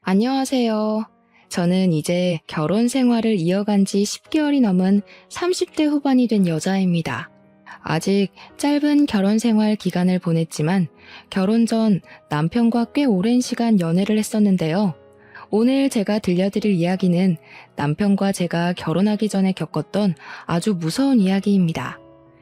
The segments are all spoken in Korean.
안녕하세요. 저는 이제 결혼 생활을 이어간 지 10개월이 넘은 30대 후반이 된 여자입니다. 아직 짧은 결혼 생활 기간을 보냈지만 결혼 전 남편과 꽤 오랜 시간 연애를 했었는데요. 오늘 제가 들려드릴 이야기는 남편과 제가 결혼하기 전에 겪었던 아주 무서운 이야기입니다.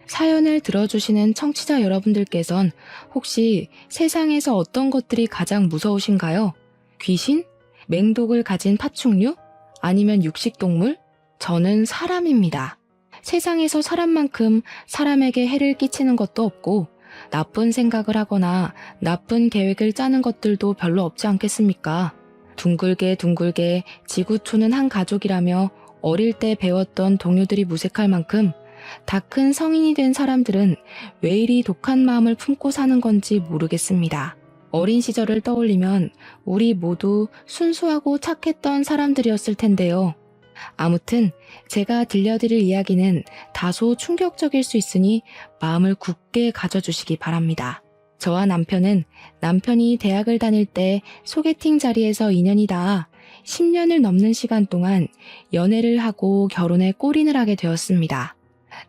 사연을 들어주시는 청취자 여러분들께선 혹시 세상에서 어떤 것들이 가장 무서우신가요? 귀신? 맹독을 가진 파충류? 아니면 육식동물? 저는 사람입니다. 세상에서 사람만큼 사람에게 해를 끼치는 것도 없고 나쁜 생각을 하거나 나쁜 계획을 짜는 것들도 별로 없지 않겠습니까? 둥글게 둥글게 지구촌은 한 가족이라며 어릴 때 배웠던 동요들이 무색할 만큼 다 큰 성인이 된 사람들은 왜 이리 독한 마음을 품고 사는 건지 모르겠습니다. 어린 시절을 떠올리면 우리 모두 순수하고 착했던 사람들이었을 텐데요. 아무튼 제가 들려드릴 이야기는 다소 충격적일 수 있으니 마음을 굳게 가져주시기 바랍니다. 저와 남편은 남편이 대학을 다닐 때 소개팅 자리에서 인연이 닿아 10년을 넘는 시간 동안 연애를 하고 결혼에 골인을 하게 되었습니다.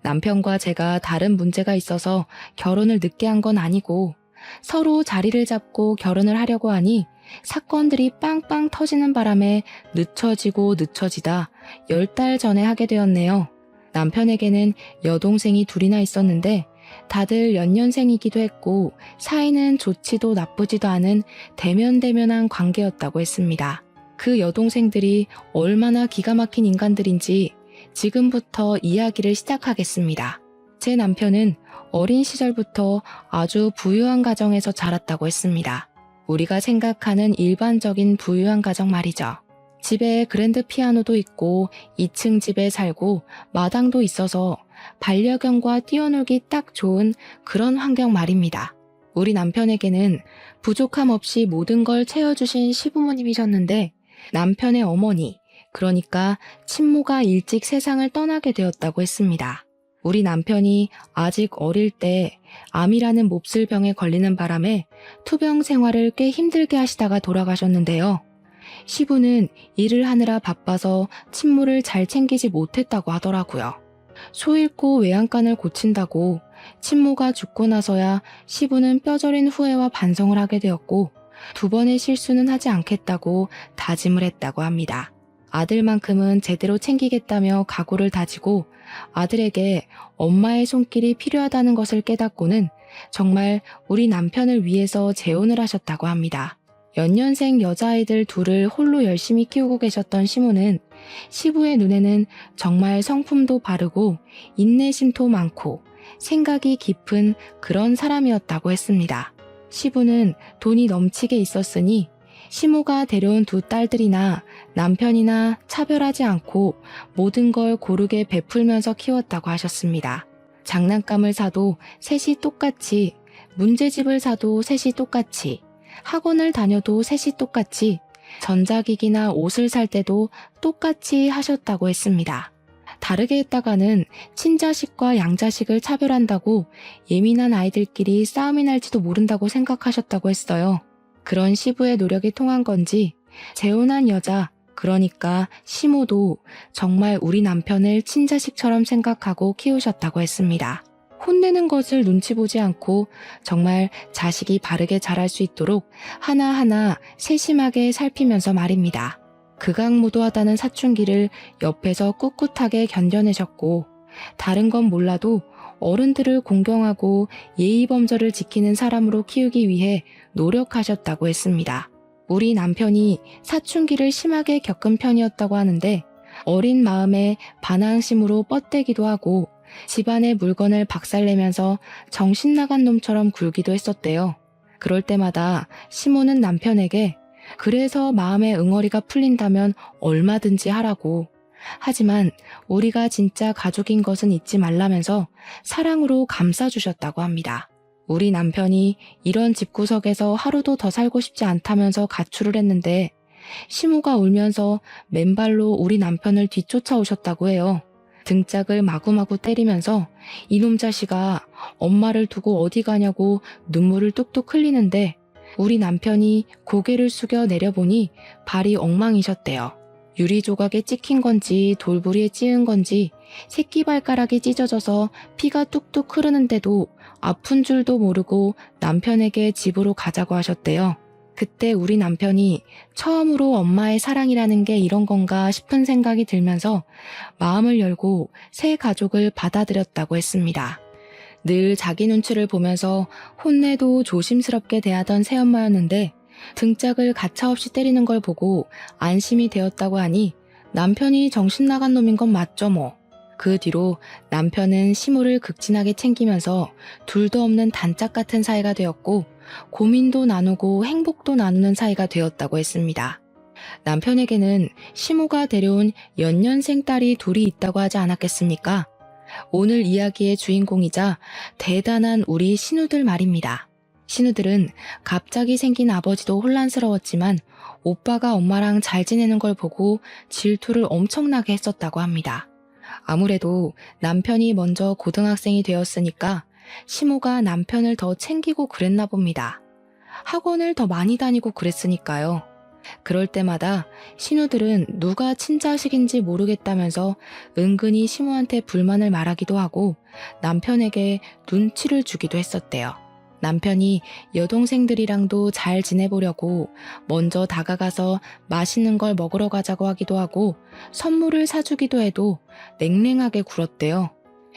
남편과 제가 다른 문제가 있어서 결혼을 늦게 한 건 아니고 서로 자리를 잡고 결혼을 하려고 하니 사건들이 빵빵 터지는 바람에 늦춰지고 늦춰지다 10달 전에 하게 되었네요. 남편에게는 여동생이 둘이나 있었는데 다들 연년생이기도 했고 사이는 좋지도 나쁘지도 않은 대면대면한 관계였다고 했습니다. 그 여동생들이 얼마나 기가 막힌 인간들인지 지금부터 이야기를 시작하겠습니다. 제 남편은 어린 시절부터 아주 부유한 가정에서 자랐다고 했습니다. 우리가 생각하는 일반적인 부유한 가정 말이죠. 집에 그랜드 피아노도 있고 2층 집에 살고 마당도 있어서 반려견과 뛰어놀기 딱 좋은 그런 환경 말입니다. 우리 남편에게는 부족함 없이 모든 걸 채워주신 시부모님이셨는데 남편의 어머니, 그러니까 친모가 일찍 세상을 떠나게 되었다고 했습니다. 우리 남편이 아직 어릴 때 암이라는 몹쓸 병에 걸리는 바람에 투병 생활을 꽤 힘들게 하시다가 돌아가셨는데요. 시부는 일을 하느라 바빠서 친모를 잘 챙기지 못했다고 하더라고요. 소 잃고 외양간을 고친다고 친모가 죽고 나서야 시부는 뼈저린 후회와 반성을 하게 되었고 2번의 실수는 하지 않겠다고 다짐을 했다고 합니다. 아들만큼은 제대로 챙기겠다며 각오를 다지고 아들에게 엄마의 손길이 필요하다는 것을 깨닫고는 정말 우리 남편을 위해서 재혼을 하셨다고 합니다. 연년생 여자아이들 둘을 홀로 열심히 키우고 계셨던 시모는 시부의 눈에는 정말 성품도 바르고 인내심도 많고 생각이 깊은 그런 사람이었다고 했습니다. 시부는 돈이 넘치게 있었으니 시모가 데려온 2 딸들이나 남편이나 차별하지 않고 모든 걸 고르게 베풀면서 키웠다고 하셨습니다. 장난감을 사도 셋이 똑같이, 문제집을 사도 셋이 똑같이, 학원을 다녀도 셋이 똑같이, 전자기기나 옷을 살 때도 똑같이 하셨다고 했습니다. 다르게 했다가는 친자식과 양자식을 차별한다고 예민한 아이들끼리 싸움이 날지도 모른다고 생각하셨다고 했어요. 그런 시부의 노력이 통한 건지 재혼한 여자, 그러니까 시모도 정말 우리 남편을 친자식처럼 생각하고 키우셨다고 했습니다. 혼내는 것을 눈치 보지 않고 정말 자식이 바르게 자랄 수 있도록 하나하나 세심하게 살피면서 말입니다. 극악무도하다는 사춘기를 옆에서 꿋꿋하게 견뎌내셨고 다른 건 몰라도 어른들을 공경하고 예의범절을 지키는 사람으로 키우기 위해 노력하셨다고 했습니다. 우리 남편이 사춘기를 심하게 겪은 편이었다고 하는데 어린 마음에 반항심으로 뻗대기도 하고 집안의 물건을 박살내면서 정신 나간 놈처럼 굴기도 했었대요. 그럴 때마다 시모는 남편에게 그래서 마음의 응어리가 풀린다면 얼마든지 하라고, 하지만 우리가 진짜 가족인 것은 잊지 말라면서 사랑으로 감싸주셨다고 합니다. 우리 남편이 이런 집구석에서 하루도 더 살고 싶지 않다면서 가출을 했는데 시모가 울면서 맨발로 우리 남편을 뒤쫓아오셨다고 해요. 등짝을 마구마구 때리면서 이놈 자식아 엄마를 두고 어디 가냐고 눈물을 뚝뚝 흘리는데 우리 남편이 고개를 숙여 내려보니 발이 엉망이셨대요. 유리 조각에 찍힌 건지 돌부리에 찧은 건지 새끼발가락이 찢어져서 피가 뚝뚝 흐르는데도 아픈 줄도 모르고 남편에게 집으로 가자고 하셨대요. 그때 우리 남편이 처음으로 엄마의 사랑이라는 게 이런 건가 싶은 생각이 들면서 마음을 열고 새 가족을 받아들였다고 했습니다. 늘 자기 눈치를 보면서 혼내도 조심스럽게 대하던 새엄마였는데 등짝을 가차없이 때리는 걸 보고 안심이 되었다고 하니 남편이 정신 나간 놈인 건 맞죠 뭐. 그 뒤로 남편은 시모를 극진하게 챙기면서 둘도 없는 단짝 같은 사이가 되었고 고민도 나누고 행복도 나누는 사이가 되었다고 했습니다. 남편에게는 시모가 데려온 연년생 딸이 둘이 있다고 하지 않았겠습니까? 오늘 이야기의 주인공이자 대단한 우리 신우들 말입니다. 신우들은 갑자기 생긴 아버지도 혼란스러웠지만 오빠가 엄마랑 잘 지내는 걸 보고 질투를 엄청나게 했었다고 합니다. 아무래도 남편이 먼저 고등학생이 되었으니까 시모가 남편을 더 챙기고 그랬나 봅니다. 학원을 더 많이 다니고 그랬으니까요. 그럴 때마다 신우들은 누가 친자식인지 모르겠다면서 은근히 시모한테 불만을 말하기도 하고 남편에게 눈치를 주기도 했었대요. 남편이 여동생들이랑도 잘 지내보려고 먼저 다가가서 맛있는 걸 먹으러 가자고 하기도 하고 선물을 사주기도 해도 냉랭하게 굴었대요.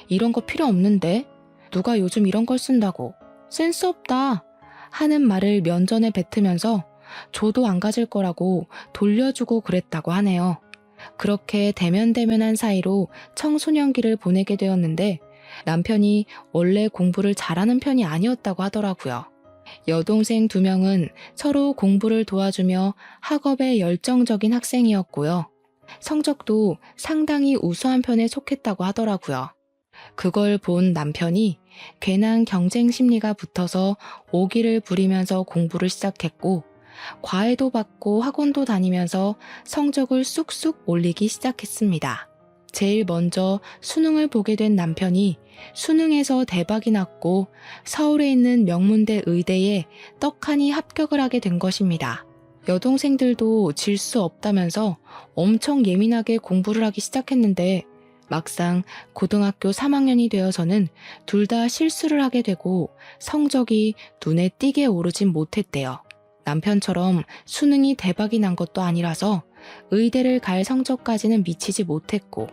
이런 거 필요 없는데? 누가 요즘 이런 걸 쓴다고? 센스 없다! 하는 말을 면전에 뱉으면서 줘도 안 가질 거라고 돌려주고 그랬다고 하네요. 그렇게 대면대면한 사이로 청소년기를 보내게 되었는데 남편이 원래 공부를 잘하는 편이 아니었다고 하더라고요. 여동생 2명은 서로 공부를 도와주며 학업에 열정적인 학생이었고요. 성적도 상당히 우수한 편에 속했다고 하더라고요. 그걸 본 남편이 괜한 경쟁 심리가 붙어서 오기를 부리면서 공부를 시작했고 과외도 받고 학원도 다니면서 성적을 쑥쑥 올리기 시작했습니다. 제일 먼저 수능을 보게 된 남편이 수능에서 대박이 났고 서울에 있는 명문대 의대에 떡하니 합격을 하게 된 것입니다. 여동생들도 질 수 없다면서 엄청 예민하게 공부를 하기 시작했는데 막상 고등학교 3학년이 되어서는 둘 다 실수를 하게 되고 성적이 눈에 띄게 오르진 못했대요. 남편처럼 수능이 대박이 난 것도 아니라서 의대를 갈 성적까지는 미치지 못했고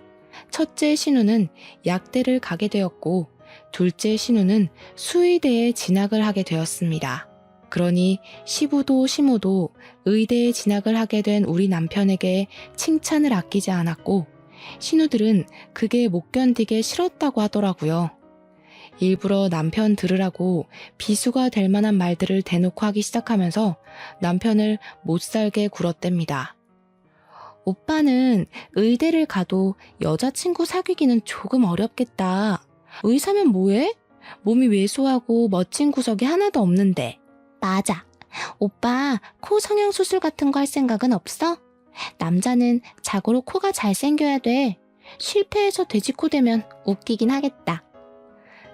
첫째 신우는 약대를 가게 되었고 둘째 신우는 수의대에 진학을 하게 되었습니다. 그러니 시부도 시모도 의대에 진학을 하게 된 우리 남편에게 칭찬을 아끼지 않았고 신우들은 그게 못 견디게 싫었다고 하더라고요. 일부러 남편 들으라고 비수가 될 만한 말들을 대놓고 하기 시작하면서 남편을 못살게 굴었답니다. 오빠는 의대를 가도 여자친구 사귀기는 조금 어렵겠다. 의사면 뭐해? 몸이 왜소하고 멋진 구석이 하나도 없는데. 맞아. 오빠 코 성형수술 같은 거 할 생각은 없어? 남자는 자고로 코가 잘생겨야 돼. 실패해서 돼지코 되면 웃기긴 하겠다.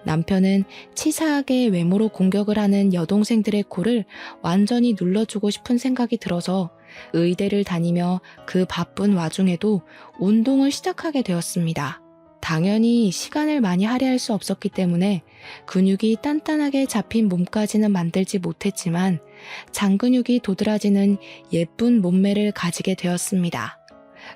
남편은 치사하게 외모로 공격을 하는 여동생들의 코를 완전히 눌러주고 싶은 생각이 들어서 의대를 다니며 그 바쁜 와중에도 운동을 시작하게 되었습니다. 당연히 시간을 많이 할애할 수 없었기 때문에 근육이 단단하게 잡힌 몸까지는 만들지 못했지만 장근육이 도드라지는 예쁜 몸매를 가지게 되었습니다.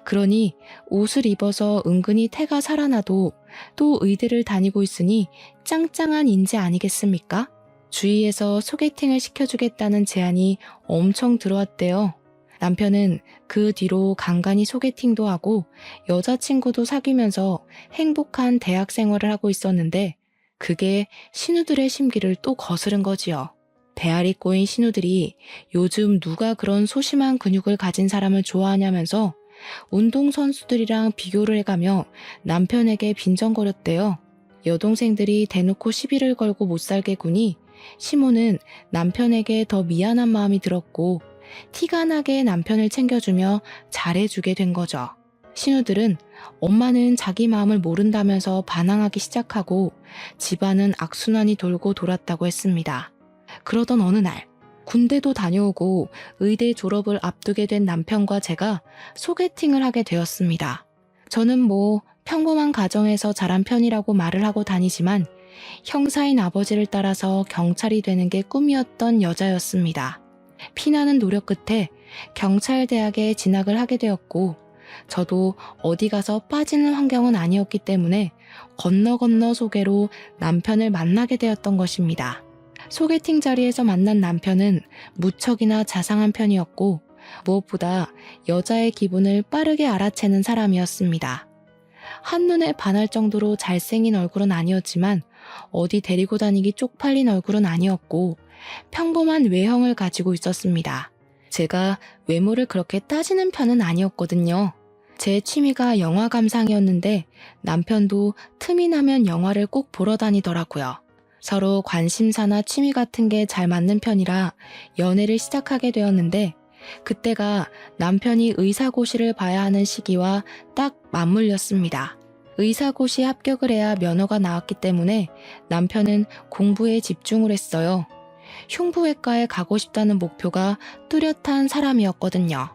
그러니 옷을 입어서 은근히 태가 살아나도 또 의대를 다니고 있으니 짱짱한 인재 아니겠습니까? 주위에서 소개팅을 시켜주겠다는 제안이 엄청 들어왔대요. 남편은 그 뒤로 간간히 소개팅도 하고 여자친구도 사귀면서 행복한 대학 생활을 하고 있었는데 그게 신우들의 심기를 또 거스른 거지요. 배알이 꼬인 신우들이 요즘 누가 그런 소심한 근육을 가진 사람을 좋아하냐면서 운동선수들이랑 비교를 해가며 남편에게 빈정거렸대요. 여동생들이 대놓고 시비를 걸고 못살게 구니 시모는 남편에게 더 미안한 마음이 들었고 티가 나게 남편을 챙겨주며 잘해주게 된 거죠. 신우들은 엄마는 자기 마음을 모른다면서 반항하기 시작하고 집안은 악순환이 돌고 돌았다고 했습니다. 그러던 어느 날 군대도 다녀오고 의대 졸업을 앞두게 된 남편과 제가 소개팅을 하게 되었습니다. 저는 평범한 가정에서 자란 편이라고 말을 하고 다니지만 형사인 아버지를 따라서 경찰이 되는 게 꿈이었던 여자였습니다. 피나는 노력 끝에 경찰대학에 진학을 하게 되었고 저도 어디 가서 빠지는 환경은 아니었기 때문에 건너 소개로 남편을 만나게 되었던 것입니다. 소개팅 자리에서 만난 남편은 무척이나 자상한 편이었고 무엇보다 여자의 기분을 빠르게 알아채는 사람이었습니다. 한눈에 반할 정도로 잘생긴 얼굴은 아니었지만 어디 데리고 다니기 쪽팔린 얼굴은 아니었고 평범한 외형을 가지고 있었습니다. 제가 외모를 그렇게 따지는 편은 아니었거든요. 제 취미가 영화 감상이었는데 남편도 틈이 나면 영화를 꼭 보러 다니더라고요. 서로 관심사나 취미 같은 게 잘 맞는 편이라 연애를 시작하게 되었는데 그때가 남편이 의사고시를 봐야 하는 시기와 딱 맞물렸습니다. 의사고시 합격을 해야 면허가 나왔기 때문에 남편은 공부에 집중을 했어요. 흉부외과에 가고 싶다는 목표가 뚜렷한 사람이었거든요.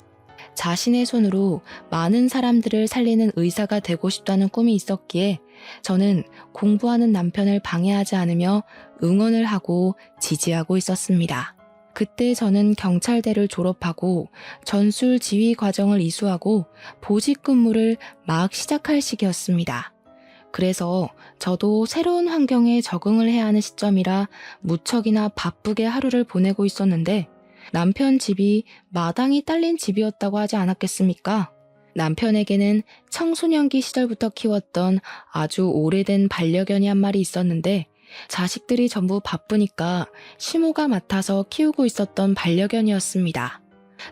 자신의 손으로 많은 사람들을 살리는 의사가 되고 싶다는 꿈이 있었기에 저는 공부하는 남편을 방해하지 않으며 응원을 하고 지지하고 있었습니다. 그때 저는 경찰대를 졸업하고 전술 지휘 과정을 이수하고 보직 근무를 막 시작할 시기였습니다. 그래서 저도 새로운 환경에 적응을 해야 하는 시점이라 무척이나 바쁘게 하루를 보내고 있었는데 남편 집이 마당이 딸린 집이었다고 하지 않았겠습니까? 남편에게는 청소년기 시절부터 키웠던 아주 오래된 반려견이 한 마리 있었는데 자식들이 전부 바쁘니까 시모가 맡아서 키우고 있었던 반려견이었습니다.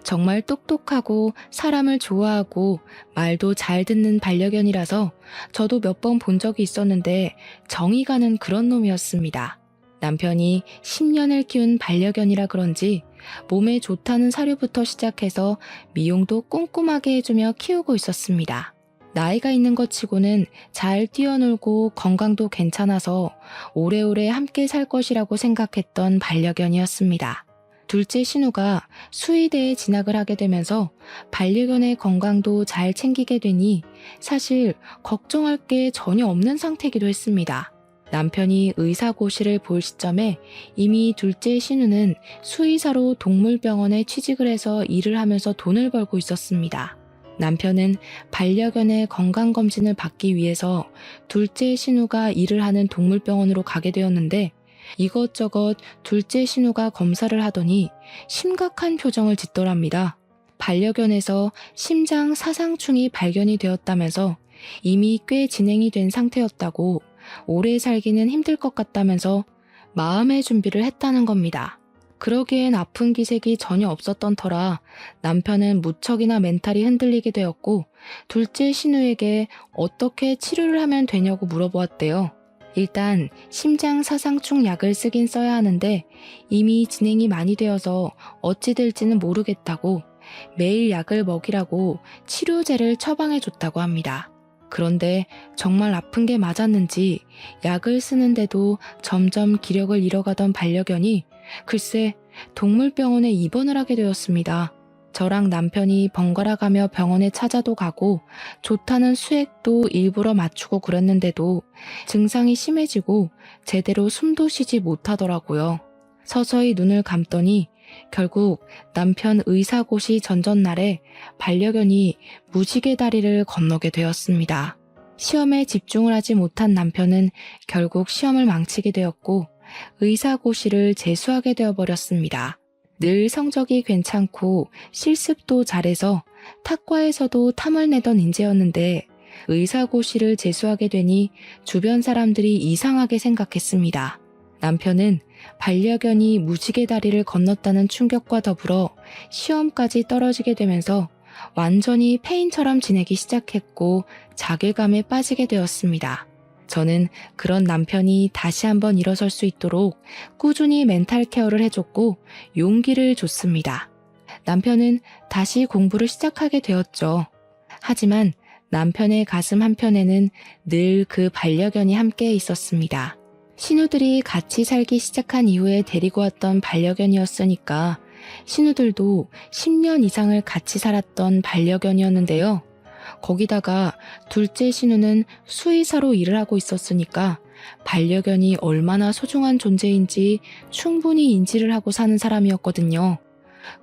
정말 똑똑하고 사람을 좋아하고 말도 잘 듣는 반려견이라서 저도 몇 번 본 적이 있었는데 정이 가는 그런 놈이었습니다. 남편이 10년을 키운 반려견이라 그런지 몸에 좋다는 사료부터 시작해서 미용도 꼼꼼하게 해주며 키우고 있었습니다. 나이가 있는 것 치고는 잘 뛰어놀고 건강도 괜찮아서 오래오래 함께 살 것이라고 생각했던 반려견이었습니다. 둘째 신우가 수의대에 진학을 하게 되면서 반려견의 건강도 잘 챙기게 되니 사실 걱정할 게 전혀 없는 상태이기도 했습니다. 남편이 의사고시를 볼 시점에 이미 둘째 신우는 수의사로 동물병원에 취직을 해서 일을 하면서 돈을 벌고 있었습니다. 남편은 반려견의 건강검진을 받기 위해서 둘째 신우가 일을 하는 동물병원으로 가게 되었는데 이것저것 둘째 신우가 검사를 하더니 심각한 표정을 짓더랍니다. 반려견에서 심장 사상충이 발견이 되었다면서 이미 꽤 진행이 된 상태였다고 오래 살기는 힘들 것 같다면서 마음의 준비를 했다는 겁니다. 그러기엔 아픈 기색이 전혀 없었던 터라 남편은 무척이나 멘탈이 흔들리게 되었고 둘째 신우에게 어떻게 치료를 하면 되냐고 물어보았대요. 일단 심장 사상충 약을 쓰긴 써야 하는데 이미 진행이 많이 되어서 어찌 될지는 모르겠다고 매일 약을 먹이라고 치료제를 처방해줬다고 합니다. 그런데 정말 아픈 게 맞았는지 약을 쓰는데도 점점 기력을 잃어가던 반려견이 글쎄 동물병원에 입원을 하게 되었습니다. 저랑 남편이 번갈아 가며 병원에 찾아도 가고 좋다는 수액도 일부러 맞추고 그랬는데도 증상이 심해지고 제대로 숨도 쉬지 못하더라고요. 서서히 눈을 감더니 결국 남편 의사고시 전전날에 반려견이 무지개 다리를 건너게 되었습니다. 시험에 집중을 하지 못한 남편은 결국 시험을 망치게 되었고 의사고시를 재수하게 되어버렸습니다. 늘 성적이 괜찮고 실습도 잘해서 탁과에서도 탐을 내던 인재였는데 의사고시를 재수하게 되니 주변 사람들이 이상하게 생각했습니다. 남편은 반려견이 무지개 다리를 건넜다는 충격과 더불어 시험까지 떨어지게 되면서 완전히 폐인처럼 지내기 시작했고 자괴감에 빠지게 되었습니다. 저는 그런 남편이 다시 한번 일어설 수 있도록 꾸준히 멘탈 케어를 해줬고 용기를 줬습니다. 남편은 다시 공부를 시작하게 되었죠. 하지만 남편의 가슴 한편에는 늘 그 반려견이 함께 있었습니다. 신우들이 같이 살기 시작한 이후에 데리고 왔던 반려견이었으니까 신우들도 10년 이상을 같이 살았던 반려견이었는데요. 거기다가 둘째 신우는 수의사로 일을 하고 있었으니까 반려견이 얼마나 소중한 존재인지 충분히 인지를 하고 사는 사람이었거든요.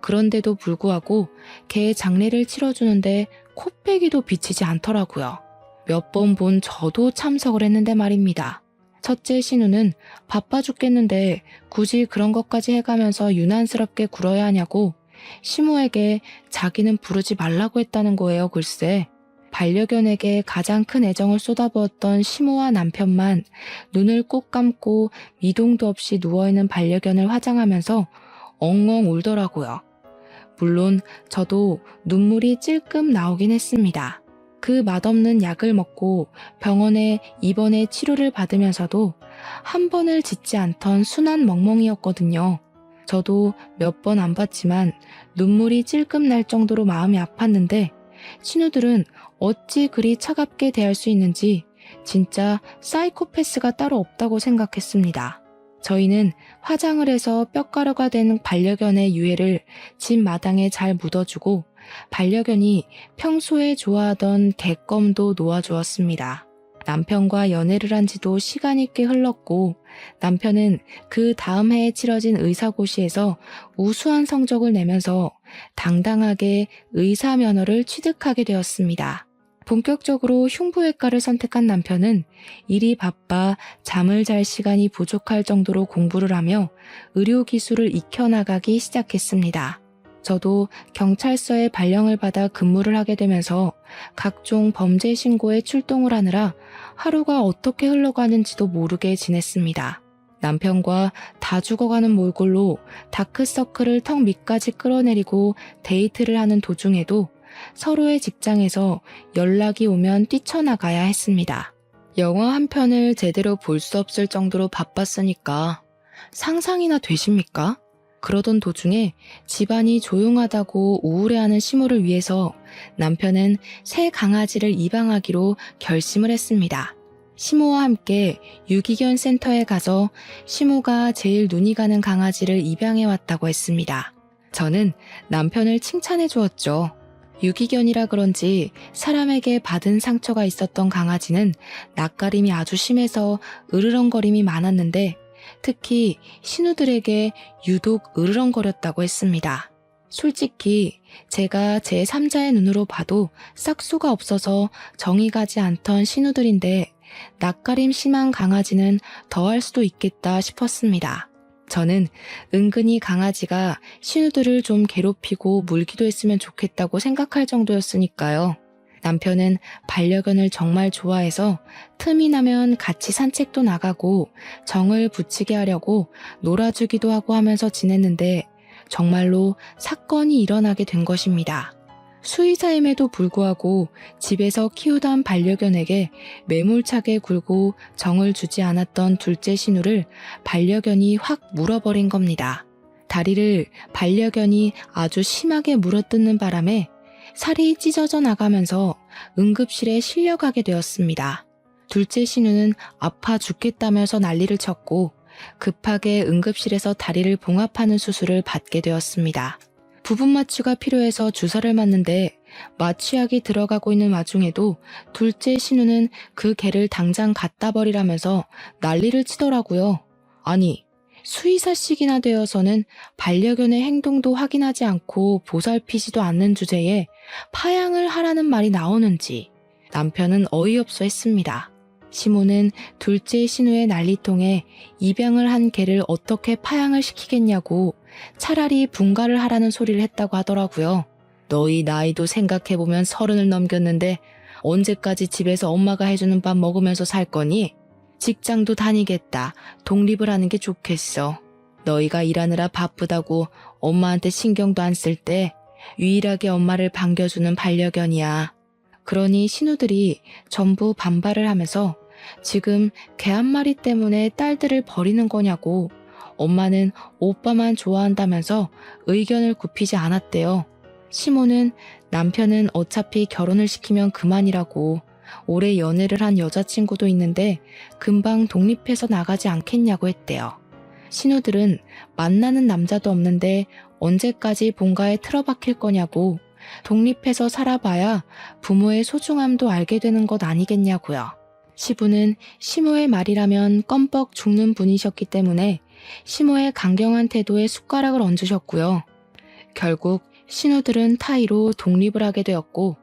그런데도 불구하고 개 장례를 치러주는데 코빼기도 비치지 않더라고요. 몇 번 본 저도 참석을 했는데 말입니다. 첫째 신우는 바빠 죽겠는데 굳이 그런 것까지 해가면서 유난스럽게 굴어야 하냐고 시모에게 자기는 부르지 말라고 했다는 거예요. 글쎄. 반려견에게 가장 큰 애정을 쏟아부었던 시모와 남편만 눈을 꼭 감고 미동도 없이 누워있는 반려견을 화장하면서 엉엉 울더라고요. 물론 저도 눈물이 찔끔 나오긴 했습니다. 그 맛없는 약을 먹고 병원에 입원해 치료를 받으면서도 한 번을 짖지 않던 순한 멍멍이였거든요. 저도 몇 번 안 봤지만 눈물이 찔끔 날 정도로 마음이 아팠는데 신우들은 어찌 그리 차갑게 대할 수 있는지 진짜 사이코패스가 따로 없다고 생각했습니다. 저희는 화장을 해서 뼈가루가 된 반려견의 유해를 집 마당에 잘 묻어주고 반려견이 평소에 좋아하던 개껌도 놓아주었습니다. 남편과 연애를 한 지도 시간이 꽤 흘렀고 남편은 그 다음 해에 치러진 의사고시에서 우수한 성적을 내면서 당당하게 의사 면허를 취득하게 되었습니다. 본격적으로 흉부외과를 선택한 남편은 일이 바빠 잠을 잘 시간이 부족할 정도로 공부를 하며 의료 기술을 익혀나가기 시작했습니다. 저도 경찰서에 발령을 받아 근무를 하게 되면서 각종 범죄 신고에 출동을 하느라 하루가 어떻게 흘러가는지도 모르게 지냈습니다. 남편과 다 죽어가는 몰골로 다크서클을 턱 밑까지 끌어내리고 데이트를 하는 도중에도 서로의 직장에서 연락이 오면 뛰쳐나가야 했습니다. 영화 한 편을 제대로 볼 수 없을 정도로 바빴으니까 상상이나 되십니까? 그러던 도중에 집안이 조용하다고 우울해하는 시모를 위해서 남편은 새 강아지를 입양하기로 결심을 했습니다. 시모와 함께 유기견 센터에 가서 시모가 제일 눈이 가는 강아지를 입양해 왔다고 했습니다. 저는 남편을 칭찬해 주었죠. 유기견이라 그런지 사람에게 받은 상처가 있었던 강아지는 낯가림이 아주 심해서 으르렁거림이 많았는데 특히 신우들에게 유독 으르렁거렸다고 했습니다. 솔직히 제가 제3자의 눈으로 봐도 싹수가 없어서 정이 가지 않던 신우들인데 낯가림 심한 강아지는 더할 수도 있겠다 싶었습니다. 저는 은근히 강아지가 신우들을 좀 괴롭히고 물기도 했으면 좋겠다고 생각할 정도였으니까요. 남편은 반려견을 정말 좋아해서 틈이 나면 같이 산책도 나가고 정을 붙이게 하려고 놀아주기도 하고 하면서 지냈는데 정말로 사건이 일어나게 된 것입니다. 수의사임에도 불구하고 집에서 키우던 반려견에게 매몰차게 굴고 정을 주지 않았던 둘째 신우를 반려견이 확 물어버린 겁니다. 다리를 반려견이 아주 심하게 물어뜯는 바람에 살이 찢어져 나가면서 응급실에 실려가게 되었습니다. 둘째 신우는 아파 죽겠다면서 난리를 쳤고 급하게 응급실에서 다리를 봉합하는 수술을 받게 되었습니다. 부분 마취가 필요해서 주사를 맞는데 마취약이 들어가고 있는 와중에도 둘째 신우는 그 개를 당장 갖다 버리라면서 난리를 치더라고요. 아니, 수의사씩이나 되어서는 반려견의 행동도 확인하지 않고 보살피지도 않는 주제에 파양을 하라는 말이 나오는지 남편은 어이없어 했습니다. 시모는 둘째 신우의 난리통에 입양을 한 개를 어떻게 파양을 시키겠냐고 차라리 분가를 하라는 소리를 했다고 하더라고요. 너희 나이도 생각해보면 30을 넘겼는데 언제까지 집에서 엄마가 해주는 밥 먹으면서 살 거니? 직장도 다니겠다. 독립을 하는 게 좋겠어. 너희가 일하느라 바쁘다고 엄마한테 신경도 안 쓸 때 유일하게 엄마를 반겨주는 반려견이야. 그러니 신우들이 전부 반발을 하면서 지금 개 한 마리 때문에 딸들을 버리는 거냐고 엄마는 오빠만 좋아한다면서 의견을 굽히지 않았대요. 시모는 남편은 어차피 결혼을 시키면 그만이라고 오래 연애를 한 여자친구도 있는데 금방 독립해서 나가지 않겠냐고 했대요. 신우들은 만나는 남자도 없는데 언제까지 본가에 틀어박힐 거냐고, 독립해서 살아봐야 부모의 소중함도 알게 되는 것 아니겠냐고요. 시부는 시모의 말이라면 껌뻑 죽는 분이셨기 때문에 시모의 강경한 태도에 숟가락을 얹으셨고요. 결국 신우들은 타이로 독립을 하게 되었고,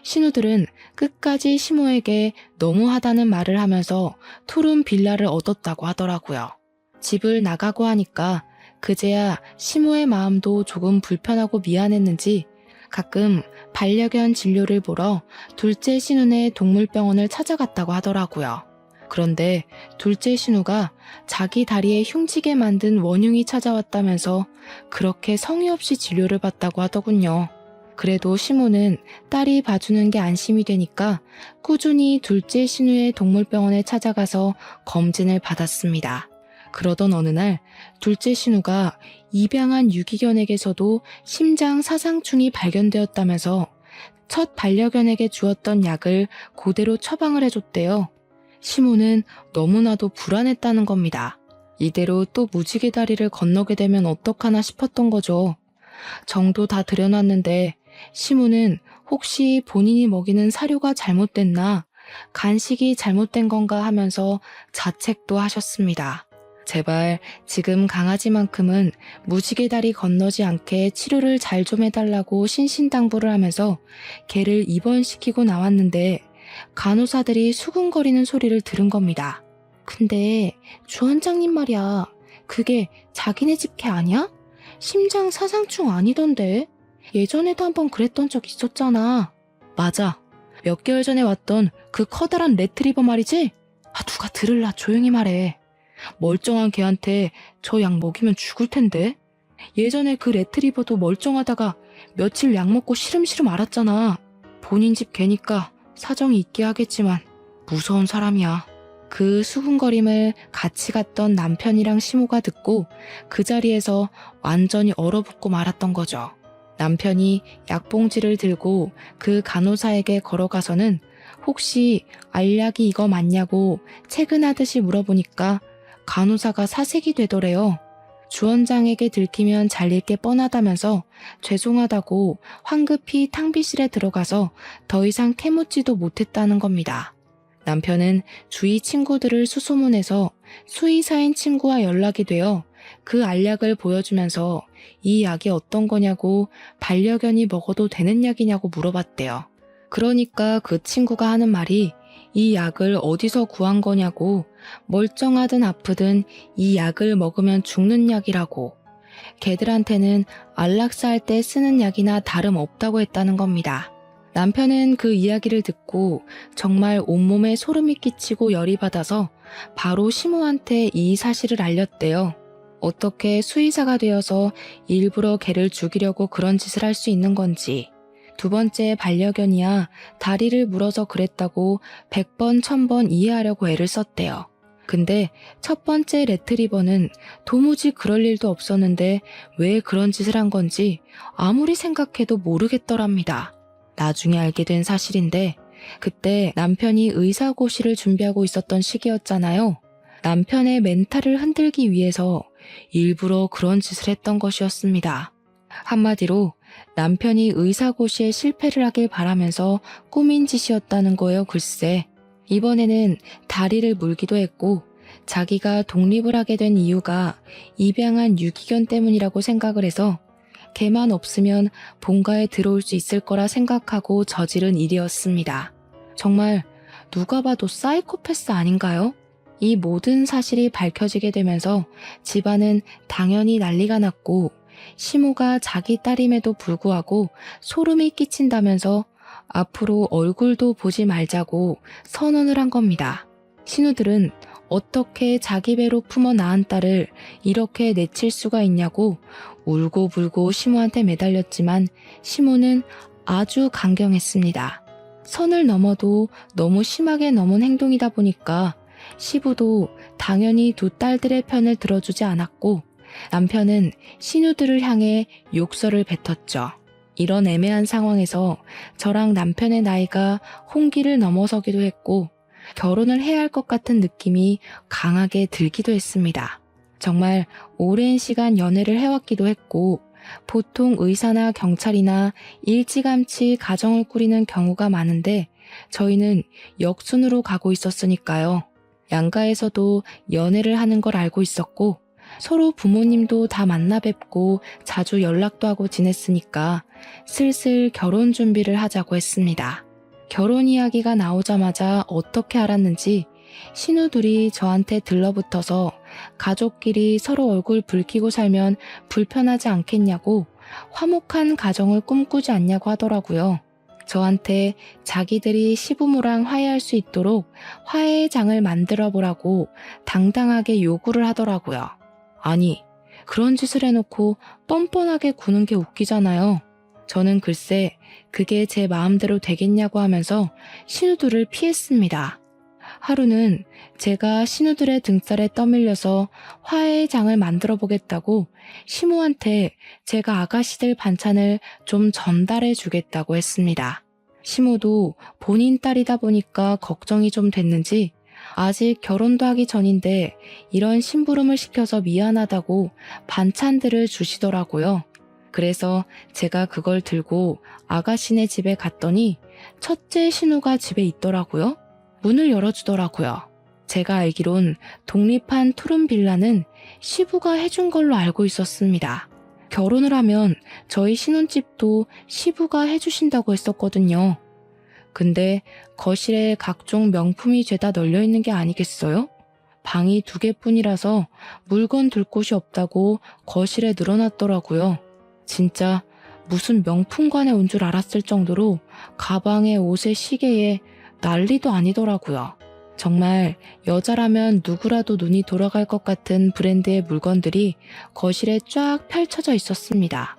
신우들은 끝까지 시모에게 너무하다는 말을 하면서 투룸 빌라를 얻었다고 하더라고요. 집을 나가고 하니까 그제야 시모의 마음도 조금 불편하고 미안했는지 가끔 반려견 진료를 보러 둘째 신우네 동물병원을 찾아갔다고 하더라고요. 그런데 둘째 신우가 자기 다리에 흉지게 만든 원흉이 찾아왔다면서 그렇게 성의 없이 진료를 받다고 하더군요. 그래도 시모는 딸이 봐주는 게 안심이 되니까 꾸준히 둘째 신우의 동물병원에 찾아가서 검진을 받았습니다. 그러던 어느 날 둘째 신우가 입양한 유기견에게서도 심장 사상충이 발견되었다면서 첫 반려견에게 주었던 약을 그대로 처방을 해줬대요. 시모는 너무나도 불안했다는 겁니다. 이대로 또 무지개 다리를 건너게 되면 어떡하나 싶었던 거죠. 정도 다 들여놨는데 시모는 혹시 본인이 먹이는 사료가 잘못됐나, 간식이 잘못된 건가 하면서 자책도 하셨습니다. 제발 지금 강아지만큼은 무지개 다리 건너지 않게 치료를 잘 좀 해달라고 신신당부를 하면서 개를 입원시키고 나왔는데 간호사들이 수근거리는 소리를 들은 겁니다. 근데 주원장님 말이야, 그게 자기네 집 개 아니야? 심장 사상충 아니던데? 예전에도 한번 그랬던 적 있었잖아. 맞아. 몇 개월 전에 왔던 그 커다란 레트리버 말이지? 누가 들을라, 조용히 말해. 멀쩡한 개한테 저 약 먹이면 죽을 텐데. 예전에 그 레트리버도 멀쩡하다가 며칠 약 먹고 시름시름 앓았잖아. 본인 집 개니까 사정이 있게 하겠지만 무서운 사람이야. 그 수군거림을 같이 갔던 남편이랑 시모가 듣고 그 자리에서 완전히 얼어붙고 말았던 거죠. 남편이 약봉지를 들고 그 간호사에게 걸어가서는 혹시 알약이 이거 맞냐고 체근하듯이 물어보니까 간호사가 사색이 되더래요. 주원장에게 들키면 잘릴 게 뻔하다면서 죄송하다고 황급히 탕비실에 들어가서 더 이상 캐묻지도 못했다는 겁니다. 남편은 주위 친구들을 수소문해서 수의사인 친구와 연락이 되어 그 알약을 보여주면서 이 약이 어떤 거냐고, 반려견이 먹어도 되는 약이냐고 물어봤대요. 그러니까 그 친구가 하는 말이 이 약을 어디서 구한 거냐고, 멀쩡하든 아프든 이 약을 먹으면 죽는 약이라고, 개들한테는 안락사 할 때 쓰는 약이나 다름없다고 했다는 겁니다. 남편은 그 이야기를 듣고 정말 온몸에 소름이 끼치고 열이 받아서 바로 시모한테 이 사실을 알렸대요. 어떻게 수의사가 되어서 일부러 개를 죽이려고 그런 짓을 할 수 있는 건지. 두 번째 반려견이야 다리를 물어서 그랬다고 100번 1000번 이해하려고 애를 썼대요. 근데 첫 번째 레트리버는 도무지 그럴 일도 없었는데 왜 그런 짓을 한 건지 아무리 생각해도 모르겠더랍니다. 나중에 알게 된 사실인데 그때 남편이 의사고시를 준비하고 있었던 시기였잖아요. 남편의 멘탈을 흔들기 위해서 일부러 그런 짓을 했던 것이었습니다. 한마디로 남편이 의사고시에 실패를 하길 바라면서 꾸민 짓이었다는 거예요, 글쎄. 이번에는 다리를 물기도 했고 자기가 독립을 하게 된 이유가 입양한 유기견 때문이라고 생각을 해서 개만 없으면 본가에 들어올 수 있을 거라 생각하고 저지른 일이었습니다. 정말 누가 봐도 사이코패스 아닌가요? 이 모든 사실이 밝혀지게 되면서 집안은 당연히 난리가 났고 시모가 자기 딸임에도 불구하고 소름이 끼친다면서 앞으로 얼굴도 보지 말자고 선언을 한 겁니다. 신우들은 어떻게 자기 배로 품어 낳은 딸을 이렇게 내칠 수가 있냐고 울고불고 시모한테 매달렸지만 시모는 아주 강경했습니다. 선을 넘어도 너무 심하게 넘은 행동이다 보니까 시부도 당연히 두 딸들의 편을 들어주지 않았고 남편은 신우들을 향해 욕설을 뱉었죠. 이런 애매한 상황에서 저랑 남편의 나이가 홍기를 넘어서기도 했고 결혼을 해야 할 것 같은 느낌이 강하게 들기도 했습니다. 정말 오랜 시간 연애를 해왔기도 했고 보통 의사나 경찰이나 일찌감치 가정을 꾸리는 경우가 많은데 저희는 역순으로 가고 있었으니까요. 양가에서도 연애를 하는 걸 알고 있었고 서로 부모님도 다 만나 뵙고 자주 연락도 하고 지냈으니까 슬슬 결혼 준비를 하자고 했습니다. 결혼 이야기가 나오자마자 어떻게 알았는지 신우들이 저한테 들러붙어서 가족끼리 서로 얼굴 붉히고 살면 불편하지 않겠냐고 화목한 가정을 꿈꾸지 않냐고 하더라고요. 저한테 자기들이 시부모랑 화해할 수 있도록 화해의 장을 만들어 보라고 당당하게 요구를 하더라고요. 아니, 그런 짓을 해놓고 뻔뻔하게 구는 게 웃기잖아요. 저는 글쎄 그게 제 마음대로 되겠냐고 하면서 신우들을 피했습니다. 하루는 제가 신우들의 등살에 떠밀려서 화해의 장을 만들어 보겠다고 시모한테 제가 아가씨들 반찬을 좀 전달해 주겠다고 했습니다. 시모도 본인 딸이다 보니까 걱정이 좀 됐는지 아직 결혼도 하기 전인데 이런 심부름을 시켜서 미안하다고 반찬들을 주시더라고요. 그래서 제가 그걸 들고 아가씨네 집에 갔더니 첫째 신우가 집에 있더라고요. 문을 열어주더라고요. 제가 알기론 독립한 투룸 빌라는 시부가 해준 걸로 알고 있었습니다. 결혼을 하면 저희 신혼집도 시부가 해주신다고 했었거든요. 근데 거실에 각종 명품이 죄다 널려있는 게 아니겠어요? 방이 2개뿐이라서 물건 둘 곳이 없다고 거실에 늘어놨더라고요. 진짜 무슨 명품관에 온 줄 알았을 정도로 가방에 옷에 시계에 난리도 아니더라고요. 정말 여자라면 누구라도 눈이 돌아갈 것 같은 브랜드의 물건들이 거실에 쫙 펼쳐져 있었습니다.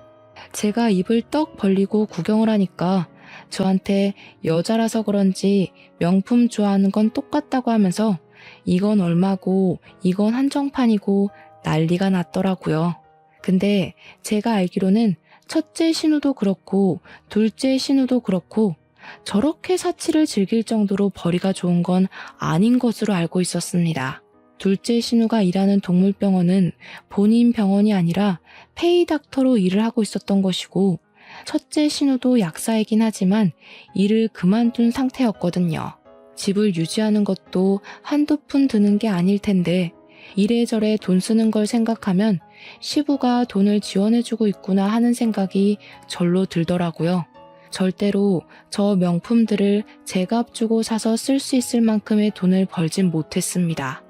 제가 입을 떡 벌리고 구경을 하니까 저한테 여자라서 그런지 명품 좋아하는 건 똑같다고 하면서 이건 얼마고 이건 한정판이고 난리가 났더라고요. 근데 제가 알기로는 첫째 신우도 그렇고 둘째 신우도 그렇고 저렇게 사치를 즐길 정도로 벌이가 좋은 건 아닌 것으로 알고 있었습니다. 둘째 신우가 일하는 동물병원은 본인 병원이 아니라 페이닥터로 일을 하고 있었던 것이고 첫째 신우도 약사이긴 하지만 일을 그만둔 상태였거든요. 집을 유지하는 것도 한두 푼 드는 게 아닐 텐데 이래저래 돈 쓰는 걸 생각하면 시부가 돈을 지원해주고 있구나 하는 생각이 절로 들더라고요. 절대로 저 명품들을 제값 주고 사서 쓸 수 있을 만큼의 돈을 벌진 못했습니다.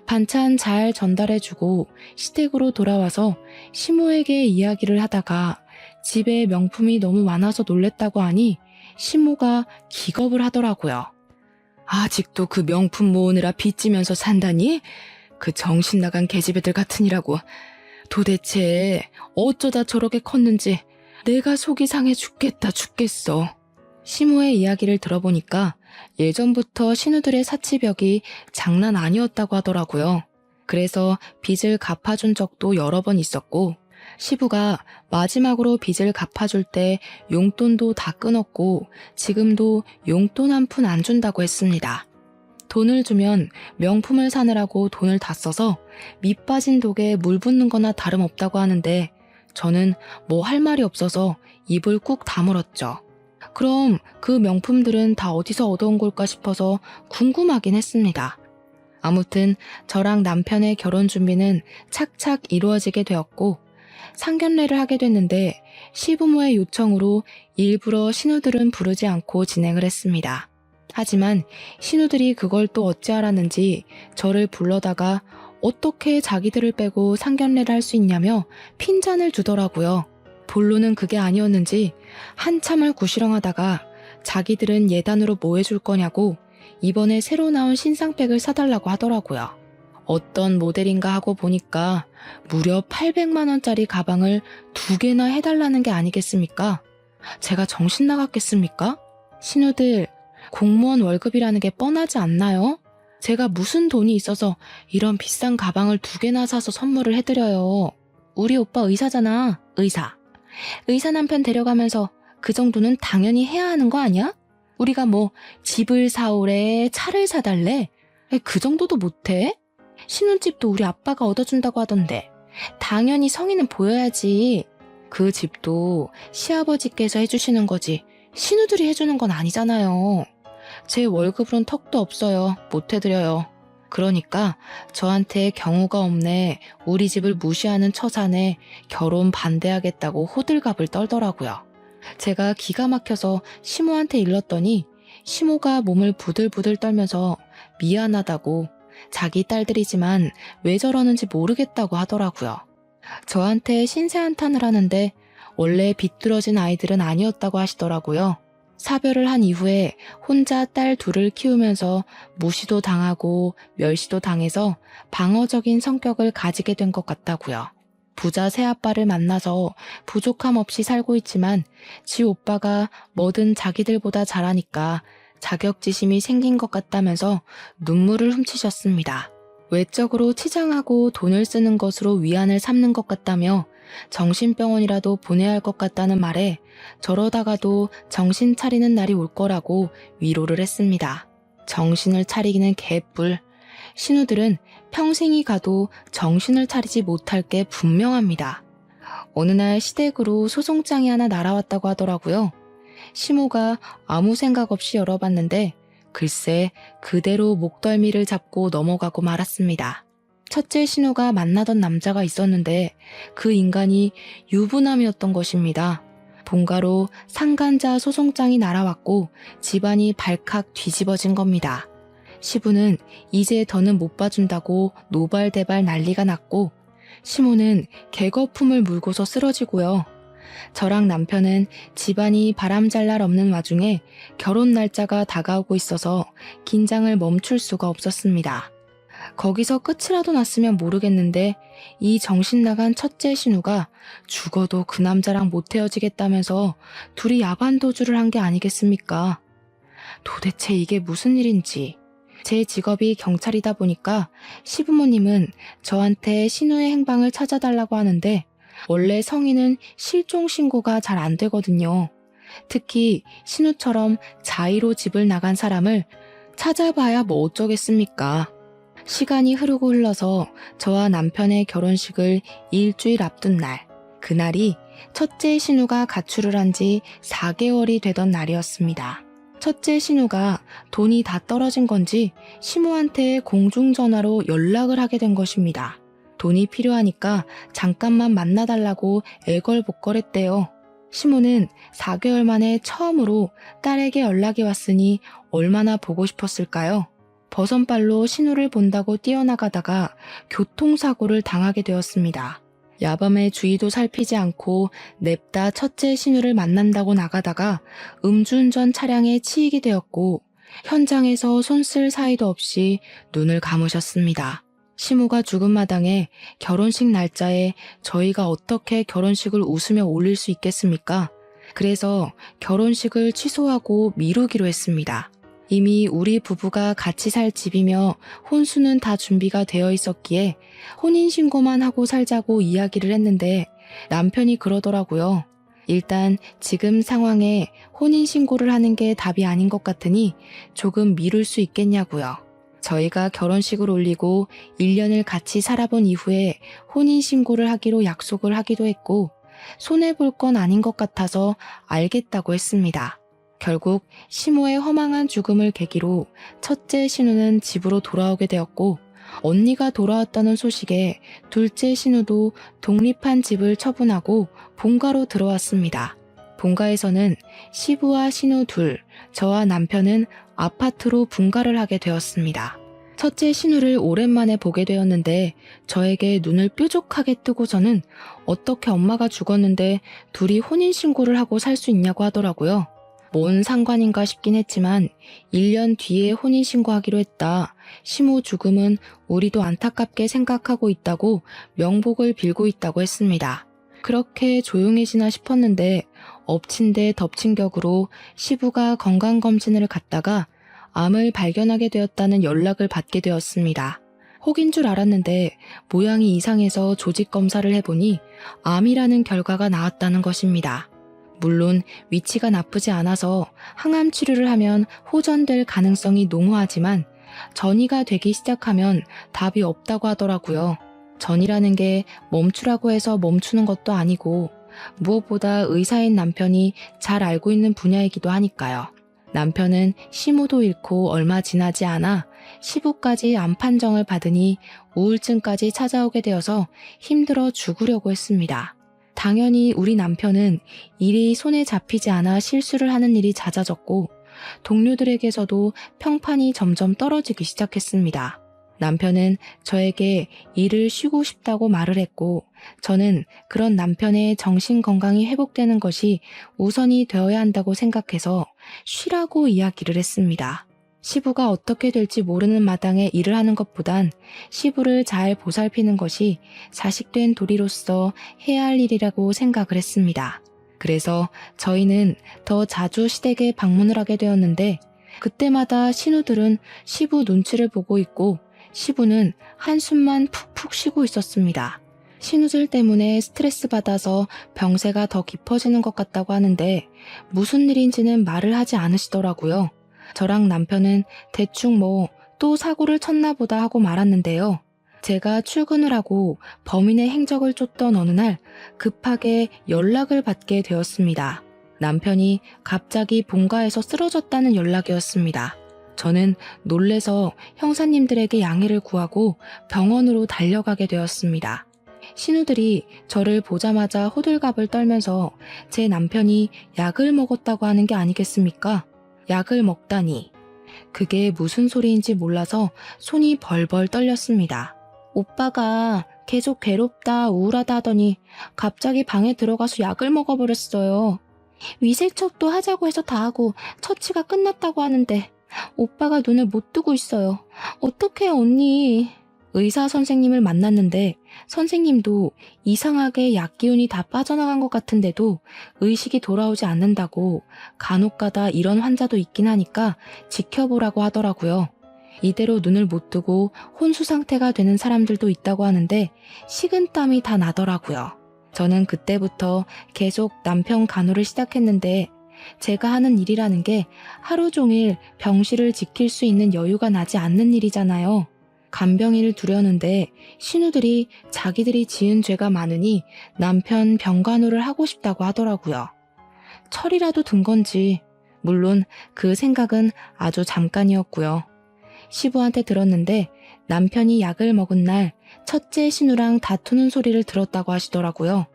반찬 잘 전달해주고 시댁으로 돌아와서 시모에게 이야기를 하다가 집에 명품이 너무 많아서 놀랬다고 하니 시모가 기겁을 하더라고요. 아직도 그 명품 모으느라 빚지면서 산다니? 그 정신 나간 계집애들 같으니라고. 도대체 어쩌다 저렇게 컸는지 내가 속이 상해 죽겠어. 시모의 이야기를 들어보니까 예전부터 신우들의 사치벽이 장난 아니었다고 하더라고요. 그래서 빚을 갚아준 적도 여러 번 있었고 시부가 마지막으로 빚을 갚아줄 때 용돈도 다 끊었고 지금도 용돈 한 푼 안 준다고 했습니다. 돈을 주면 명품을 사느라고 돈을 다 써서 밑 빠진 독에 물 붓는 거나 다름없다고 하는데 저는 뭐 할 말이 없어서 입을 꾹 다물었죠. 그럼 그 명품들은 다 어디서 얻어온 걸까 싶어서 궁금하긴 했습니다. 아무튼 저랑 남편의 결혼 준비는 착착 이루어지게 되었고 상견례를 하게 됐는데 시부모의 요청으로 일부러 신우들은 부르지 않고 진행을 했습니다. 하지만 신우들이 그걸 또 어찌 알았는지 저를 불러다가 어떻게 자기들을 빼고 상견례를 할 수 있냐며 핀잔을 주더라고요. 본론은 그게 아니었는지 한참을 구시렁하다가 자기들은 예단으로 뭐 해줄 거냐고 이번에 새로 나온 신상백을 사달라고 하더라고요. 어떤 모델인가 하고 보니까 무려 800만 원짜리 가방을 2개나 해달라는 게 아니겠습니까? 제가 정신 나갔겠습니까? 신우들, 공무원 월급이라는 게 뻔하지 않나요? 제가 무슨 돈이 있어서 이런 비싼 가방을 2개나 사서 선물을 해드려요. 우리 오빠 의사잖아, 의사. 의사 남편 데려가면서 그 정도는 당연히 해야 하는 거 아니야? 우리가 뭐 집을 사오래, 차를 사달래? 그 정도도 못해? 신혼집도 우리 아빠가 얻어준다고 하던데 당연히 성의는 보여야지. 그 집도 시아버지께서 해주시는 거지 신우들이 해주는 건 아니잖아요. 제 월급으론 턱도 없어요. 못 해드려요. 그러니까 저한테 경우가 없네, 우리 집을 무시하는 처사네, 결혼 반대하겠다고 호들갑을 떨더라고요. 제가 기가 막혀서 시모한테 일렀더니 시모가 몸을 부들부들 떨면서 미안하다고, 자기 딸들이지만 왜 저러는지 모르겠다고 하더라고요. 저한테 신세한탄을 하는데 원래 비뚤어진 아이들은 아니었다고 하시더라고요. 사별을 한 이후에 혼자 딸 둘을 키우면서 무시도 당하고 멸시도 당해서 방어적인 성격을 가지게 된 것 같다고요. 부자 새아빠를 만나서 부족함 없이 살고 있지만 지 오빠가 뭐든 자기들보다 잘하니까 자격지심이 생긴 것 같다면서 눈물을 훔치셨습니다. 외적으로 치장하고 돈을 쓰는 것으로 위안을 삼는 것 같다며 정신병원이라도 보내야 할 것 같다는 말에 저러다가도 정신 차리는 날이 올 거라고 위로를 했습니다. 정신을 차리기는 개뿔. 신우들은 평생이 가도 정신을 차리지 못할 게 분명합니다. 어느 날 시댁으로 소송장이 하나 날아왔다고 하더라고요. 시모가 아무 생각 없이 열어봤는데 글쎄 그대로 목덜미를 잡고 넘어가고 말았습니다. 첫째 신우가 만나던 남자가 있었는데 그 인간이 유부남이었던 것입니다. 본가로 상간자 소송장이 날아왔고 집안이 발칵 뒤집어진 겁니다. 시부는 이제 더는 못 봐준다고 노발대발 난리가 났고 시모는 개거품을 물고서 쓰러지고요. 저랑 남편은 집안이 바람잘 날 없는 와중에 결혼 날짜가 다가오고 있어서 긴장을 멈출 수가 없었습니다. 거기서 끝이라도 났으면 모르겠는데 이 정신 나간 첫째 신우가 죽어도 그 남자랑 못 헤어지겠다면서 둘이 야반도주를 한 게 아니겠습니까? 도대체 이게 무슨 일인지. 제 직업이 경찰이다 보니까 시부모님은 저한테 신우의 행방을 찾아달라고 하는데 원래 성인은 실종 신고가 잘 안 되거든요. 특히 신우처럼 자의로 집을 나간 사람을 찾아봐야 뭐 어쩌겠습니까? 시간이 흐르고 흘러서 저와 남편의 결혼식을 일주일 앞둔 날, 그날이 첫째 신우가 가출을 한 지 4개월이 되던 날이었습니다. 첫째 신우가 돈이 다 떨어진 건지 시모한테 공중전화로 연락을 하게 된 것입니다. 돈이 필요하니까 잠깐만 만나달라고 애걸복걸했대요. 시모는 4개월 만에 처음으로 딸에게 연락이 왔으니 얼마나 보고 싶었을까요? 버선발로 신우를 본다고 뛰어나가다가 교통사고를 당하게 되었습니다. 야밤에 주의도 살피지 않고 냅다 첫째 신우를 만난다고 나가다가 음주운전 차량에 치이게 되었고 현장에서 손 쓸 사이도 없이 눈을 감으셨습니다. 시모가 죽은 마당에 결혼식 날짜에 저희가 어떻게 결혼식을 웃으며 올릴 수 있겠습니까? 그래서 결혼식을 취소하고 미루기로 했습니다. 이미 우리 부부가 같이 살 집이며 혼수는 다 준비가 되어 있었기에 혼인신고만 하고 살자고 이야기를 했는데 남편이 그러더라고요. 일단 지금 상황에 혼인신고를 하는 게 답이 아닌 것 같으니 조금 미룰 수 있겠냐고요. 저희가 결혼식을 올리고 1년을 같이 살아본 이후에 혼인신고를 하기로 약속을 하기도 했고 손해볼 건 아닌 것 같아서 알겠다고 했습니다. 결국 시모의 허망한 죽음을 계기로 첫째 신우는 집으로 돌아오게 되었고 언니가 돌아왔다는 소식에 둘째 신우도 독립한 집을 처분하고 본가로 들어왔습니다. 본가에서는 시부와 신우 둘, 저와 남편은 아파트로 분가를 하게 되었습니다. 첫째 신우를 오랜만에 보게 되었는데 저에게 눈을 뾰족하게 뜨고서는 어떻게 엄마가 죽었는데 둘이 혼인신고를 하고 살 수 있냐고 하더라고요. 뭔 상관인가 싶긴 했지만 1년 뒤에 혼인신고하기로 했다. 시모 죽음은 우리도 안타깝게 생각하고 있다고 명복을 빌고 있다고 했습니다. 그렇게 조용해지나 싶었는데 엎친 데 덮친 격으로 시부가 건강검진을 갔다가 암을 발견하게 되었다는 연락을 받게 되었습니다. 혹인 줄 알았는데 모양이 이상해서 조직 검사를 해보니 암이라는 결과가 나왔다는 것입니다. 물론 위치가 나쁘지 않아서 항암 치료를 하면 호전될 가능성이 농후하지만 전이가 되기 시작하면 답이 없다고 하더라고요. 전이라는 게 멈추라고 해서 멈추는 것도 아니고 무엇보다 의사인 남편이 잘 알고 있는 분야이기도 하니까요. 남편은 시모도 잃고 얼마 지나지 않아 시부까지 암 판정을 받으니 우울증까지 찾아오게 되어서 힘들어 죽으려고 했습니다. 당연히 우리 남편은 일이 손에 잡히지 않아 실수를 하는 일이 잦아졌고 동료들에게서도 평판이 점점 떨어지기 시작했습니다. 남편은 저에게 일을 쉬고 싶다고 말을 했고 저는 그런 남편의 정신 건강이 회복되는 것이 우선이 되어야 한다고 생각해서 쉬라고 이야기를 했습니다. 시부가 어떻게 될지 모르는 마당에 일을 하는 것보단 시부를 잘 보살피는 것이 자식된 도리로서 해야 할 일이라고 생각을 했습니다. 그래서 저희는 더 자주 시댁에 방문을 하게 되었는데 그때마다 신우들은 시부 눈치를 보고 있고 시부는 한숨만 푹푹 쉬고 있었습니다. 신우들 때문에 스트레스 받아서 병세가 더 깊어지는 것 같다고 하는데 무슨 일인지는 말을 하지 않으시더라고요. 저랑 남편은 대충 또 사고를 쳤나 보다 하고 말았는데요. 제가 출근을 하고 범인의 행적을 쫓던 어느 날 급하게 연락을 받게 되었습니다. 남편이 갑자기 본가에서 쓰러졌다는 연락이었습니다. 저는 놀래서 형사님들에게 양해를 구하고 병원으로 달려가게 되었습니다. 신우들이 저를 보자마자 호들갑을 떨면서 제 남편이 약을 먹었다고 하는 게 아니겠습니까? 약을 먹다니. 그게 무슨 소리인지 몰라서 손이 벌벌 떨렸습니다. 오빠가 계속 괴롭다 우울하다 하더니 갑자기 방에 들어가서 약을 먹어버렸어요. 위세척도 하자고 해서 다 하고 처치가 끝났다고 하는데 오빠가 눈을 못 뜨고 있어요. 어떡해요 언니. 의사 선생님을 만났는데 선생님도 이상하게 약 기운이 다 빠져나간 것 같은데도 의식이 돌아오지 않는다고 간혹가다 이런 환자도 있긴 하니까 지켜보라고 하더라고요. 이대로 눈을 못 뜨고 혼수 상태가 되는 사람들도 있다고 하는데 식은땀이 다 나더라고요. 저는 그때부터 계속 남편 간호를 시작했는데 제가 하는 일이라는 게 하루 종일 병실을 지킬 수 있는 여유가 나지 않는 일이잖아요. 간병인을 두려는데 신우들이 자기들이 지은 죄가 많으니 남편 병간호를 하고 싶다고 하더라고요. 철이라도 든 건지 물론 그 생각은 아주 잠깐이었고요. 시부한테 들었는데 남편이 약을 먹은 날 첫째 신우랑 다투는 소리를 들었다고 하시더라고요.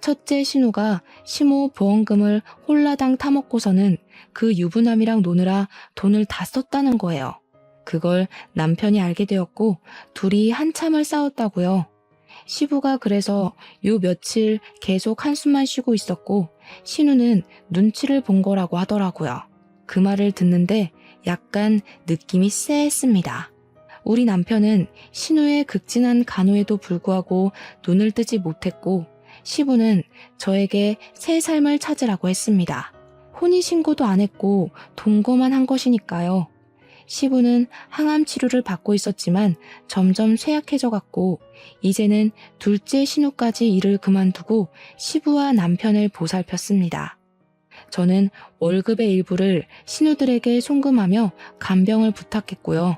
첫째 신우가 시모 보험금을 홀라당 타먹고서는 그 유부남이랑 노느라 돈을 다 썼다는 거예요. 그걸 남편이 알게 되었고 둘이 한참을 싸웠다고요. 시부가 그래서 요 며칠 계속 한숨만 쉬고 있었고 신우는 눈치를 본 거라고 하더라고요. 그 말을 듣는데 약간 느낌이 쎄했습니다. 우리 남편은 신우의 극진한 간호에도 불구하고 눈을 뜨지 못했고 시부는 저에게 새 삶을 찾으라고 했습니다. 혼인신고도 안 했고 동거만 한 것이니까요. 시부는 항암 치료를 받고 있었지만 점점 쇠약해져 갔고 이제는 둘째 신우까지 일을 그만두고 시부와 남편을 보살폈습니다. 저는 월급의 일부를 신우들에게 송금하며 간병을 부탁했고요.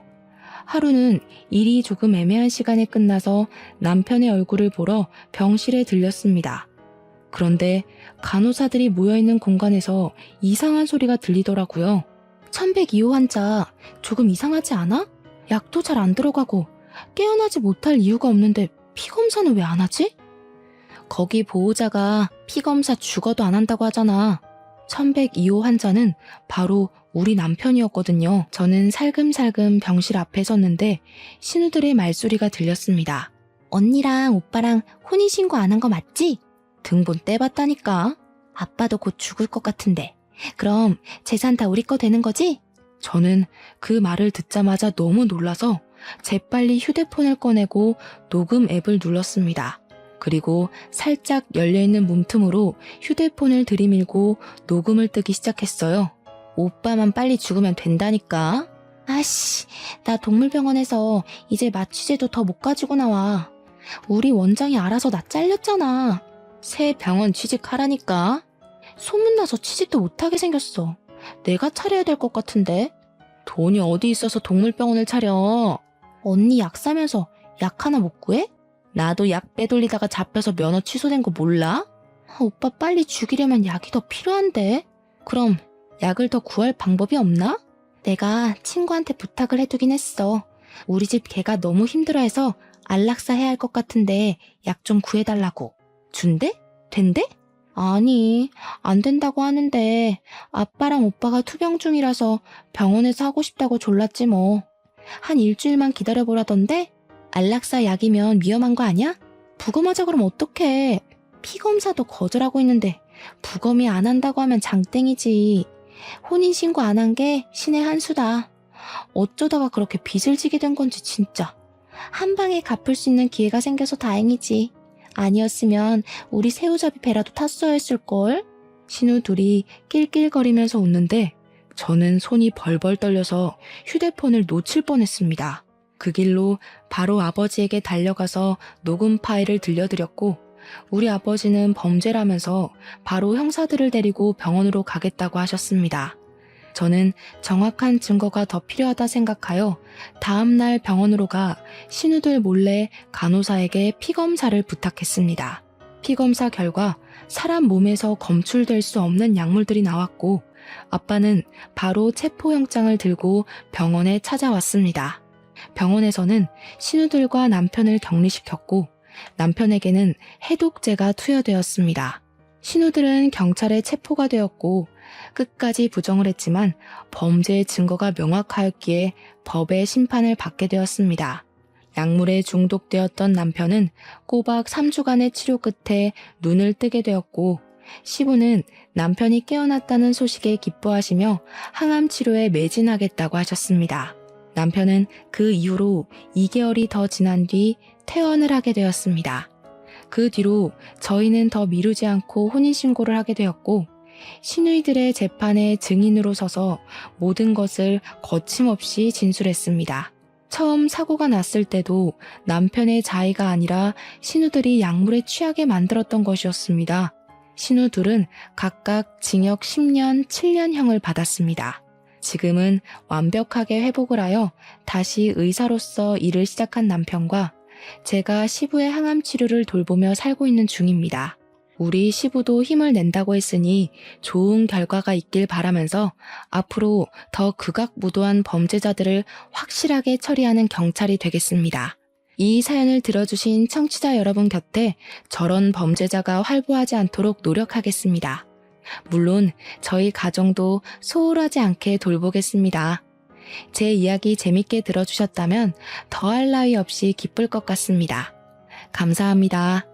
하루는 일이 조금 애매한 시간에 끝나서 남편의 얼굴을 보러 병실에 들렸습니다. 그런데 간호사들이 모여있는 공간에서 이상한 소리가 들리더라고요. 1102호 환자 조금 이상하지 않아? 약도 잘 안 들어가고 깨어나지 못할 이유가 없는데 피검사는 왜 안 하지? 거기 보호자가 피검사 죽어도 안 한다고 하잖아. 1102호 환자는 바로 우리 남편이었거든요. 저는 살금살금 병실 앞에 섰는데 신우들의 말소리가 들렸습니다. 언니랑 오빠랑 혼인신고 안 한 거 맞지? 등본 떼봤다니까. 아빠도 곧 죽을 것 같은데. 그럼 재산 다 우리 거 되는 거지? 저는 그 말을 듣자마자 너무 놀라서 재빨리 휴대폰을 꺼내고 녹음 앱을 눌렀습니다. 그리고 살짝 열려있는 문틈으로 휴대폰을 들이밀고 녹음을 뜨기 시작했어요. 오빠만 빨리 죽으면 된다니까. 아씨, 나 동물병원에서 이제 마취제도 더 못 가지고 나와. 우리 원장이 알아서 나 잘렸잖아. 새 병원 취직하라니까. 소문나서 취직도 못하게 생겼어. 내가 차려야 될 것 같은데. 돈이 어디 있어서 동물병원을 차려. 언니 약 사면서 약 하나 못 구해? 나도 약 빼돌리다가 잡혀서 면허 취소된 거 몰라? 오빠 빨리 죽이려면 약이 더 필요한데. 그럼 약을 더 구할 방법이 없나? 내가 친구한테 부탁을 해두긴 했어. 우리 집 개가 너무 힘들어해서 안락사 해야 할 것 같은데 약 좀 구해달라고. 준대? 된대? 아니, 안 된다고 하는데 아빠랑 오빠가 투병 중이라서 병원에서 하고 싶다고 졸랐지 뭐. 한 일주일만 기다려보라던데? 안락사 약이면 위험한 거 아니야? 부검하자 그럼 어떡해. 피검사도 거절하고 있는데 부검이 안 한다고 하면 장땡이지. 혼인신고 안 한 게 신의 한 수다. 어쩌다가 그렇게 빚을 지게 된 건지 진짜. 한 방에 갚을 수 있는 기회가 생겨서 다행이지. 아니었으면 우리 새우잡이 배라도 탔어야 했을걸. 신우 둘이 낄낄거리면서 웃는데 저는 손이 벌벌 떨려서 휴대폰을 놓칠 뻔했습니다. 그 길로 바로 아버지에게 달려가서 녹음 파일을 들려드렸고 우리 아버지는 범죄라면서 바로 형사들을 데리고 병원으로 가겠다고 하셨습니다. 저는 정확한 증거가 더 필요하다 생각하여 다음날 병원으로 가 신우들 몰래 간호사에게 피검사를 부탁했습니다. 피검사 결과 사람 몸에서 검출될 수 없는 약물들이 나왔고 아빠는 바로 체포영장을 들고 병원에 찾아왔습니다. 병원에서는 신우들과 남편을 격리시켰고 남편에게는 해독제가 투여되었습니다. 신우들은 경찰에 체포가 되었고 끝까지 부정을 했지만 범죄의 증거가 명확하였기에 법의 심판을 받게 되었습니다. 약물에 중독되었던 남편은 꼬박 3주간의 치료 끝에 눈을 뜨게 되었고 시부는 남편이 깨어났다는 소식에 기뻐하시며 항암 치료에 매진하겠다고 하셨습니다. 남편은 그 이후로 2개월이 더 지난 뒤 퇴원을 하게 되었습니다. 그 뒤로 저희는 더 미루지 않고 혼인신고를 하게 되었고 시누이들의 재판에 증인으로 서서 모든 것을 거침없이 진술했습니다. 처음 사고가 났을 때도 남편의 자의가 아니라 신우들이 약물에 취하게 만들었던 것이었습니다. 신우 둘은 각각 징역 10년, 7년형을 받았습니다. 지금은 완벽하게 회복을 하여 다시 의사로서 일을 시작한 남편과 제가 시부의 항암 치료를 돌보며 살고 있는 중입니다. 우리 시부도 힘을 낸다고 했으니 좋은 결과가 있길 바라면서 앞으로 더 극악무도한 범죄자들을 확실하게 처리하는 경찰이 되겠습니다. 이 사연을 들어주신 청취자 여러분 곁에 저런 범죄자가 활보하지 않도록 노력하겠습니다. 물론 저희 가정도 소홀하지 않게 돌보겠습니다. 제 이야기 재밌게 들어주셨다면 더할 나위 없이 기쁠 것 같습니다. 감사합니다.